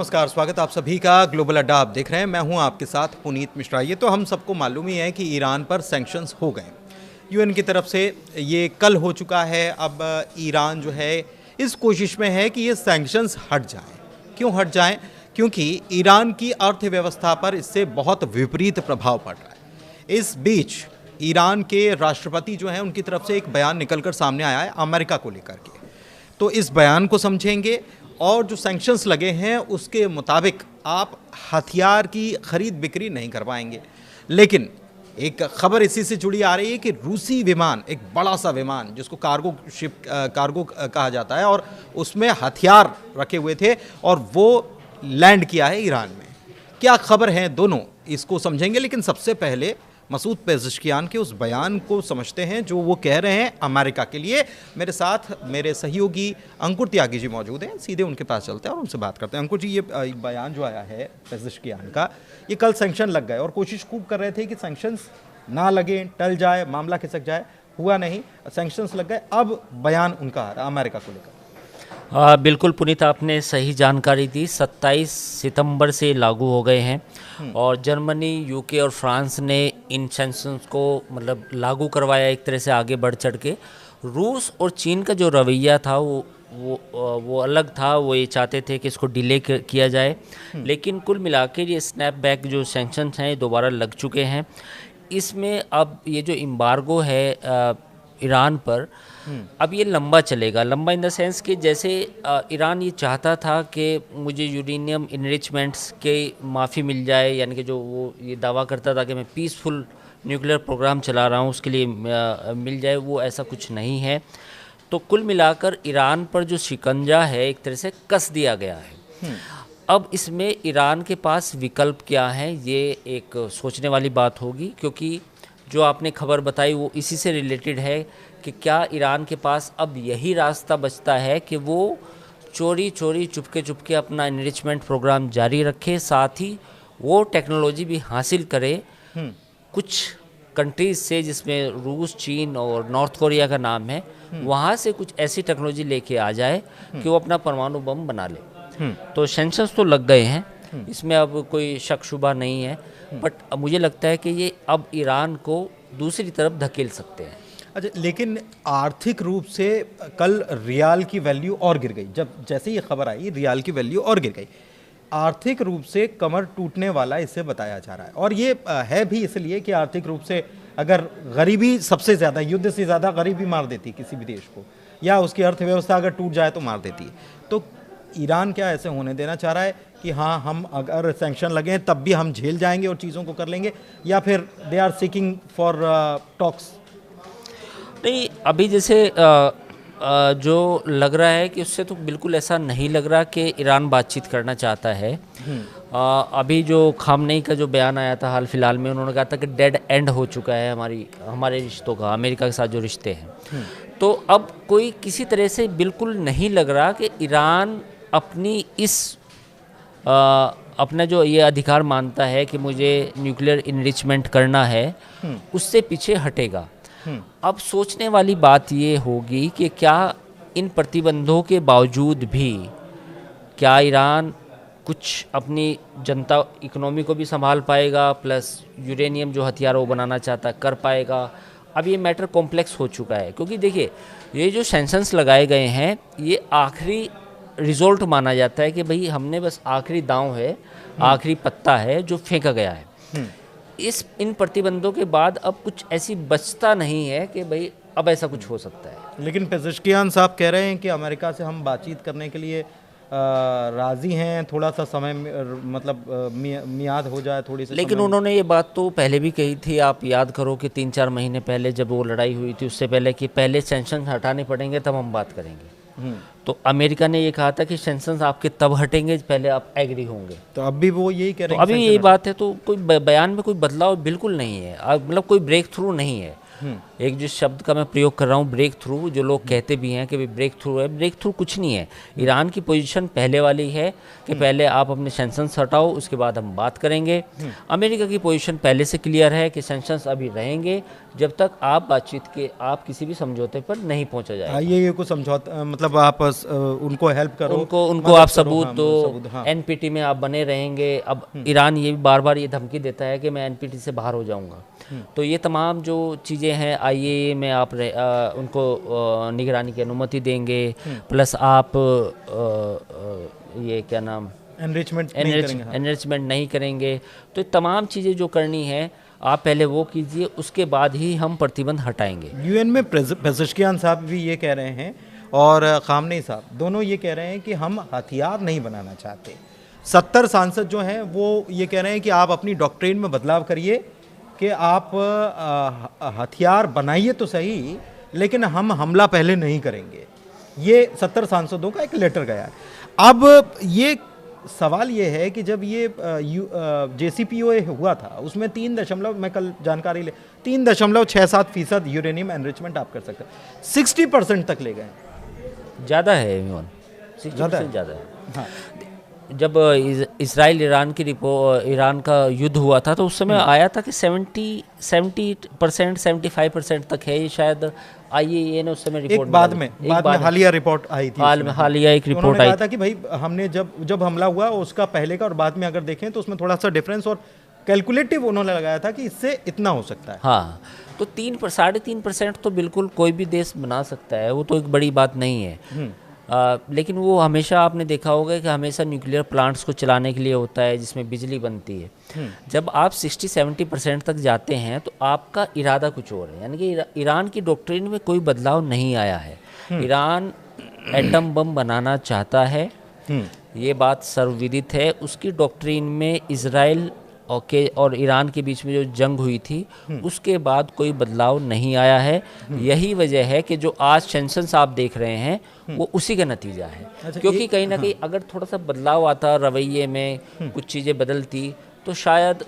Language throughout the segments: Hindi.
नमस्कार, स्वागत आप सभी का ग्लोबल अड्डा आप देख रहे हैं। मैं हूं आपके साथ पुनीत मिश्रा। ये तो हम सबको मालूम ही है कि ईरान पर सैंक्शंस हो गए, यूएन की तरफ से ये कल हो चुका है। अब ईरान जो है इस कोशिश में है कि ये सैंक्शंस हट जाएं। क्यों हट जाएं? क्योंकि ईरान की अर्थव्यवस्था पर इससे बहुत विपरीत प्रभाव पड़ रहा है। इस बीच ईरान के राष्ट्रपति जो हैं उनकी तरफ से एक बयान निकलकर सामने आया है अमेरिका को लेकर के। तो इस बयान को समझेंगे और जो सैंक्शंस लगे हैं उसके मुताबिक आप हथियार की खरीद बिक्री नहीं कर पाएंगे। लेकिन एक खबर इसी से जुड़ी आ रही है कि रूसी विमान, एक बड़ा सा विमान जिसको कार्गो कहा जाता है, और उसमें हथियार रखे हुए थे और वो लैंड किया है ईरान में। क्या खबर है दोनों, इसको समझेंगे। लेकिन सबसे पहले मसूद पेज़ेश्कियान के उस बयान को समझते हैं जो वो कह रहे हैं अमेरिका के लिए। मेरे साथ मेरे सहयोगी अंकुर त्यागी जी मौजूद हैं, सीधे उनके पास चलते हैं और उनसे बात करते हैं। अंकुर जी, ये बयान जो आया है पेज़ेश्कियान का, ये कल सैंक्शन लग गए और कोशिश खूब कर रहे थे कि सैंक्शंस ना लगे, टल जाए, मामला खिसक जाए। हुआ नहीं, सैंक्शंस लग गए। अब बयान उनका आ रहा है अमेरिका को लेकर। बिल्कुल पुनीत, आपने सही जानकारी दी। 27 सितंबर से लागू हो गए हैं और जर्मनी, यूके और फ्रांस ने इन सैंक्शंस को मतलब लागू करवाया एक तरह से आगे बढ़ चढ़ के। रूस और चीन का जो रवैया था वो अलग था। वो ये चाहते थे कि इसको डिले किया जाए, लेकिन कुल मिलाकर ये स्नैपबैक जो सैंक्शंस हैं दोबारा लग चुके हैं। इसमें अब ये जो एम्बार्गो है ईरान पर, अब ये लंबा चलेगा। लंबा इन द सेंस कि जैसे ईरान ये चाहता था कि मुझे यूरेनियम इनरिचमेंट्स के माफ़ी मिल जाए, यानी कि जो वो ये दावा करता था कि मैं पीसफुल न्यूक्लियर प्रोग्राम चला रहा हूँ उसके लिए मिल जाए, वो ऐसा कुछ नहीं है। तो कुल मिलाकर ईरान पर जो शिकंजा है एक तरह से कस दिया गया है। अब इसमें ईरान के पास विकल्प क्या है, ये एक सोचने वाली बात होगी, क्योंकि जो आपने खबर बताई वो इसी से रिलेटेड है कि क्या ईरान के पास अब यही रास्ता बचता है कि वो चोरी चोरी चुपके चुपके अपना एनरिचमेंट प्रोग्राम जारी रखे, साथ ही वो टेक्नोलॉजी भी हासिल करे कुछ कंट्रीज से, जिसमें रूस, चीन और नॉर्थ कोरिया का नाम है, वहाँ से कुछ ऐसी टेक्नोलॉजी लेके आ जाए कि वो अपना परमाणु बम बना ले। तो सैंक्शंस तो लग गए हैं, इसमें अब कोई शक शुबा नहीं है, बट मुझे लगता है कि ये अब ईरान को दूसरी तरफ धकेल सकते हैं। अच्छा, लेकिन आर्थिक रूप से कल रियाल की वैल्यू और गिर गई। जब जैसे ये खबर आई, रियाल की वैल्यू और गिर गई। आर्थिक रूप से कमर टूटने वाला इसे बताया जा रहा है, और ये है भी इसलिए कि आर्थिक रूप से अगर गरीबी सबसे ज़्यादा, युद्ध से ज़्यादा गरीबी मार देती किसी भी देश को, या उसकी अर्थव्यवस्था अगर टूट जाए तो मार देती है। तो ईरान क्या ऐसे होने देना चाह रहा है कि हाँ, हम अगर सैंक्शन लगे तब भी हम झेल जाएंगे और चीज़ों को कर लेंगे, या फिर they are seeking for talks? नहीं, अभी जैसे जो लग रहा है कि उससे तो बिल्कुल ऐसा नहीं लग रहा कि ईरान बातचीत करना चाहता है। अभी जो खामनेई का जो बयान आया था हाल फिलहाल में, उन्होंने कहा था कि डेड एंड हो चुका है हमारे रिश्तों का, अमेरिका के साथ जो रिश्ते हैं। तो अब कोई किसी तरह से बिल्कुल नहीं लग रहा कि ईरान अपनी अपना जो ये अधिकार मानता है कि मुझे न्यूक्लियर इनरिचमेंट करना है, उससे पीछे हटेगा। अब सोचने वाली बात ये होगी कि क्या इन प्रतिबंधों के बावजूद भी क्या ईरान कुछ अपनी जनता, इकोनॉमी को भी संभाल पाएगा, प्लस यूरेनियम जो हथियार वो बनाना चाहता कर पाएगा। अब ये मैटर कॉम्प्लेक्स हो चुका है, क्योंकि देखिए ये जो सैंक्शंस लगाए गए हैं ये आखिरी रिजोल्ट माना जाता है कि भाई हमने बस आखिरी दांव है, आखिरी पत्ता है जो फेंका गया है। इन प्रतिबंधों के बाद अब कुछ ऐसी बचता नहीं है कि भाई अब ऐसा कुछ हो सकता है। लेकिन पेज़ेश्कियान साहब कह रहे हैं कि अमेरिका से हम बातचीत करने के लिए राज़ी हैं, थोड़ा सा समय मतलब मियाद हो जाए थोड़ी सी। लेकिन उन्होंने ये बात तो पहले भी कही थी, आप याद करो कि 3-4 महीने पहले जब वो लड़ाई हुई थी, उससे पहले कि पहले सैंक्शंस हटाने पड़ेंगे तब हम बात करेंगे। तो अमेरिका ने ये कहा था कि सैंक्शंस आपके तब हटेंगे पहले आप एग्री होंगे। तो अब भी वो यही कह रहे हैं। तो अभी यही बात है, तो कोई बयान में कोई बदलाव बिल्कुल नहीं है, मतलब कोई ब्रेक थ्रू नहीं है। एक जो शब्द का मैं प्रयोग कर रहा हूँ ब्रेक थ्रू, जो लोग कहते भी हैं कि भाई ब्रेक थ्रू है, ब्रेक थ्रू कुछ नहीं है। ईरान की पोजीशन पहले वाली है कि पहले आप अपने सैंक्शंस हटाओ, उसके बाद हम बात करेंगे। अमेरिका की पोजीशन पहले से क्लियर है कि सैंक्शंस अभी रहेंगे जब तक आप किसी भी समझौते पर नहीं पहुंचा जाएगा। ये कुछ समझौता मतलब आप उनको हेल्प करो, उनको आप सबूत दो, एनपीटी में आप बने रहेंगे। अब ईरान ये बार बार ये धमकी देता है कि मैं एनपीटी से बाहर हो जाऊंगा। तो ये तमाम जो चीज़ें हैं आईएए में आप उनको निगरानी की अनुमति देंगे, प्लस आप ये क्या नाम एनरिचमेंट नहीं करेंगे। तो तमाम चीज़ें जो करनी है आप पहले वो कीजिए, उसके बाद ही हम प्रतिबंध हटाएंगे। यूएन में पेज़ेश्कियान साहब भी ये कह रहे हैं और खामनेई साहब दोनों ये कह रहे हैं कि हम हथियार नहीं बनाना चाहते। 70 सांसद जो हैं वो ये कह रहे हैं कि आप अपनी डॉक्ट्रिन में बदलाव करिए कि आप हथियार बनाइए तो सही, लेकिन हम हमला पहले नहीं करेंगे। ये 70 सांसदों का एक लेटर गया है। अब ये सवाल ये है कि जब ये JCPOA हुआ था उसमें 3 मैं कल जानकारी 3.67% यूरेनियम एनरिचमेंट आप कर सकते हैं, 60% तक ले गए। ज़्यादा है, 60% ज़्यादा है। हाँ। जब इसराइल ईरान का युद्ध हुआ था तो उस समय आया था कि 70% 75% तक है। ये शायद आईएए ने उस समय रिपोर्ट बाद में हालिया रिपोर्ट आई थी, हालिया एक रिपोर्ट आई था कि भाई हमने जब हमला हुआ उसका पहले का और बाद में अगर देखें तो उसमें थोड़ा सा डिफरेंस और कैलकुलेटिव उन्होंने लगाया था कि इससे इतना हो सकता है। हाँ, तो 3.5% तो बिल्कुल कोई भी देश बना सकता है, वो तो एक बड़ी बात नहीं है। लेकिन वो हमेशा आपने देखा होगा कि हमेशा न्यूक्लियर प्लांट्स को चलाने के लिए होता है जिसमें बिजली बनती है। जब आप 60-70% तक जाते हैं तो आपका इरादा कुछ और है, यानी कि ईरान की डॉक्ट्रिन में कोई बदलाव नहीं आया है। ईरान एटम बम बनाना चाहता है, ये बात सर्वविदित है। उसकी डॉक्ट्रिन में इजराइल और ईरान के बीच में जो जंग हुई थी उसके बाद कोई बदलाव नहीं आया है। यही वजह है कि जो आज सैंक्शंस आप देख रहे हैं वो उसी का नतीजा है। अच्छा, क्योंकि कहीं ना कहीं अगर थोड़ा सा बदलाव आता रवैये में, कुछ चीज़ें बदलती तो शायद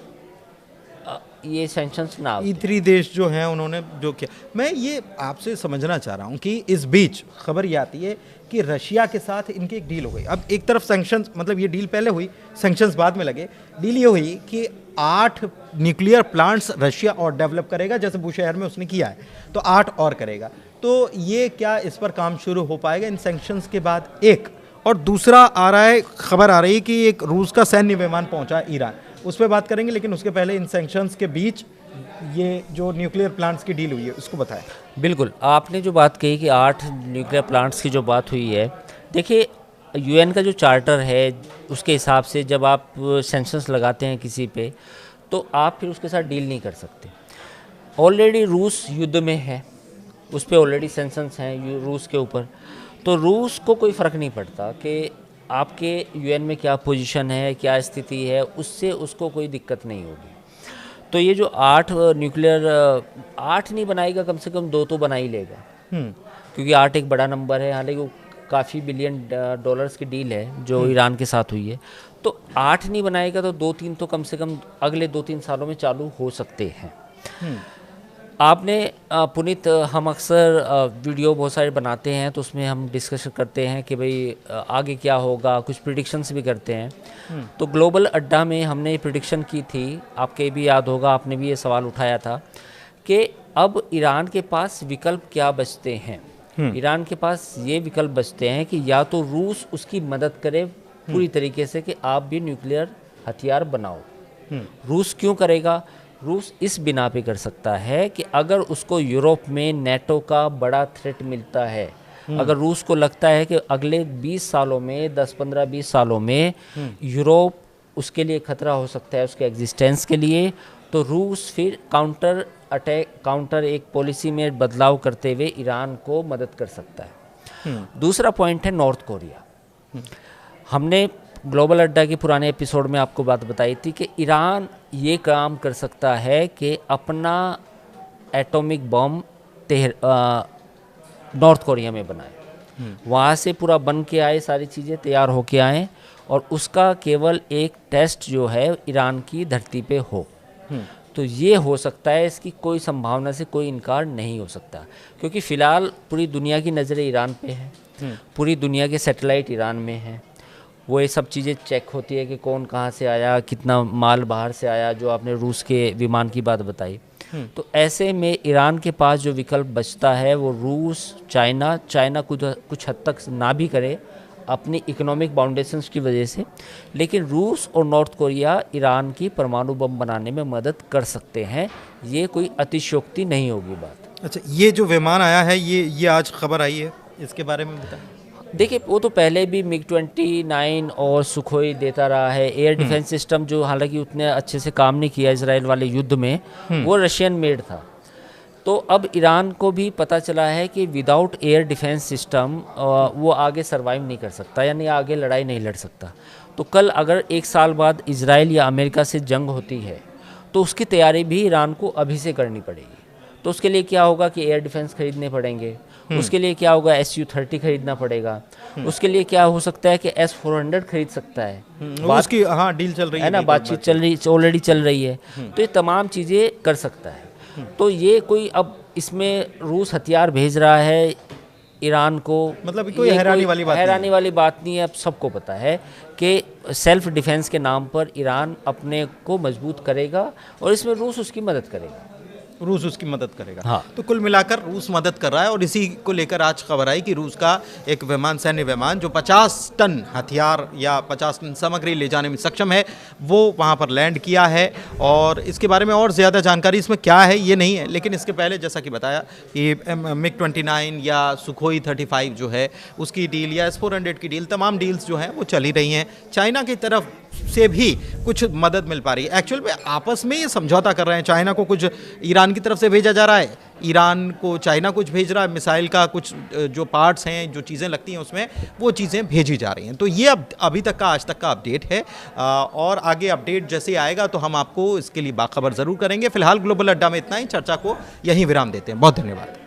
ये सैंक्शंस ना आते। E3 देश जो हैं उन्होंने जो किया, मैं ये आपसे समझना चाह रहा हूँ कि इस बीच खबर ये आती है कि रशिया के साथ इनकी एक डील हो गई। अब एक तरफ सैंक्शंस, मतलब ये डील पहले हुई, सैंक्शंस बाद में लगे। डील ये हुई कि 8 न्यूक्लियर प्लांट्स रशिया और डेवलप करेगा, जैसे बुशहर में उसने किया है, तो 8 और करेगा। तो ये क्या इस पर काम शुरू हो पाएगा इन सैंक्शंस के बाद? एक और दूसरा आ रहा है, खबर आ रही है कि एक रूस का सैन्य विमान पहुंचा ईरान, उस पर बात करेंगे, लेकिन उसके पहले इन सैंक्शंस के बीच ये जो न्यूक्लियर प्लांट्स की डील हुई है उसको बताएं। बिल्कुल, आपने जो बात कही कि 8 न्यूक्लियर प्लांट्स की जो बात हुई है, देखिए यूएन का जो चार्टर है उसके हिसाब से जब आप सैंक्शंस लगाते हैं किसी पे तो आप फिर उसके साथ डील नहीं कर सकते। ऑलरेडी रूस युद्ध में है, उस पर ऑलरेडी सैंक्शंस हैं रूस के ऊपर, तो रूस को कोई फ़र्क नहीं पड़ता कि आपके यूएन में क्या पोजीशन है, क्या स्थिति है, उससे उसको कोई दिक्कत नहीं होगी। तो ये जो 8 न्यूक्लियर 8 नहीं बनाएगा, कम से कम 2 तो बना ही लेगा, क्योंकि 8 एक बड़ा नंबर है। हालांकि वो काफ़ी $बिलियन की डील है जो ईरान के साथ हुई है, तो 8 नहीं बनाएगा तो 2-3 तो कम से कम अगले 2-3 सालों में चालू हो सकते हैं। आपने पुनीत, हम अक्सर वीडियो बहुत सारे बनाते हैं तो उसमें हम डिस्कशन करते हैं कि भाई आगे क्या होगा, कुछ प्रिडिक्शंस भी करते हैं। तो ग्लोबल अड्डा में हमने ये प्रिडिक्शन की थी, आपके भी याद होगा, आपने भी ये सवाल उठाया था कि अब ईरान के पास विकल्प क्या बचते हैं। ईरान के पास ये विकल्प बचते हैं कि या तो रूस उसकी मदद करे पूरी तरीके से कि आप भी न्यूक्लियर हथियार बनाओ। रूस क्यों करेगा? रूस इस बिना पे कर सकता है कि अगर उसको यूरोप में नेटो का बड़ा थ्रेट मिलता है, अगर रूस को लगता है कि अगले 20 सालों में 10-15-20 सालों में यूरोप उसके लिए खतरा हो सकता है उसके एग्जिस्टेंस के लिए, तो रूस फिर काउंटर एक पॉलिसी में बदलाव करते हुए ईरान को मदद कर सकता है। दूसरा पॉइंट है नॉर्थ कोरिया। हमने ग्लोबल अड्डा के पुराने एपिसोड में आपको बात बताई थी कि ईरान ये काम कर सकता है कि अपना एटॉमिक बम नॉर्थ कोरिया में बनाए, वहाँ से पूरा बन के आए, सारी चीज़ें तैयार होके आए और उसका केवल एक टेस्ट जो है ईरान की धरती पे हो। तो ये हो सकता है, इसकी कोई संभावना से कोई इनकार नहीं हो सकता, क्योंकि फ़िलहाल पूरी दुनिया की नज़रें ईरान पे है, पूरी दुनिया के सैटेलाइट ईरान में हैं, वो ये सब चीज़ें चेक होती है कि कौन कहाँ से आया, कितना माल बाहर से आया, जो आपने रूस के विमान की बात बताई। तो ऐसे में ईरान के पास जो विकल्प बचता है वो रूस, चाइना कुछ हद तक ना भी करे अपनी इकोनॉमिक बाउंडेशंस की वजह से, लेकिन रूस और नॉर्थ कोरिया ईरान की परमाणु बम बनाने में मदद कर सकते हैं। ये कोई अतिशयोक्ति नहीं होगी बात। अच्छा, ये जो विमान आया है ये आज खबर आई है, इसके बारे में बताएं। देखिए, वो तो पहले भी MiG-29 और सुखोई देता रहा है। एयर डिफेंस सिस्टम जो हालांकि उतने अच्छे से काम नहीं किया इसराइल वाले युद्ध में, वो रशियन मेड था। तो अब ईरान को भी पता चला है कि विदाउट एयर डिफेंस सिस्टम वो आगे सरवाइव नहीं कर सकता, यानी आगे लड़ाई नहीं लड़ सकता। तो कल अगर 1 साल बाद इजराइल या अमेरिका से जंग होती है तो उसकी तैयारी भी ईरान को अभी से करनी पड़ेगी। तो उसके लिए क्या होगा कि एयर डिफेंस खरीदने पड़ेंगे, उसके लिए क्या होगा, Su-30 खरीदना पड़ेगा, उसके लिए क्या हो सकता है कि S-400 खरीद सकता है। उसकी हाँ डील चल रही है ना, बातचीत चल रही, ऑलरेडी चल रही है। तो ये तमाम चीज़ें कर सकता है। तो ये कोई अब इसमें रूस हथियार भेज रहा है ईरान को, मतलब कोई हैरानी वाली बात नहीं है। अब सबको पता है कि सेल्फ डिफेंस के नाम पर ईरान अपने को मजबूत करेगा और इसमें रूस उसकी मदद करेगा। रूस उसकी मदद करेगा। हाँ। तो कुल मिलाकर रूस मदद कर रहा है, और इसी को लेकर आज खबर आई कि रूस का एक विमान, सैन्य विमान जो 50 टन हथियार या 50 टन सामग्री ले जाने में सक्षम है, वो वहाँ पर लैंड किया है। और इसके बारे में और ज़्यादा जानकारी इसमें क्या है ये नहीं है, लेकिन इसके पहले जैसा कि बताया कि MiG-29 या सुखोई 35 जो है उसकी डील, या S-400 की डील, तमाम डील्स जो हैं वो चली रही हैं। चाइना की तरफ से भी कुछ मदद मिल पा रही है। एक्चुअल में आपस में ये समझौता कर रहे हैं, चाइना को कुछ ईरान की तरफ से भेजा जा रहा है, ईरान को चाइना कुछ भेज रहा है, मिसाइल का कुछ जो पार्ट्स हैं, जो चीज़ें लगती हैं उसमें, वो चीज़ें भेजी जा रही हैं। तो ये अब अभी तक का, आज तक का अपडेट है, और आगे अपडेट जैसे आएगा तो हम आपको इसके लिए बाखबर ज़रूर करेंगे। फिलहाल ग्लोबल अड्डा में इतना ही, चर्चा को यहीं विराम देते हैं। बहुत धन्यवाद।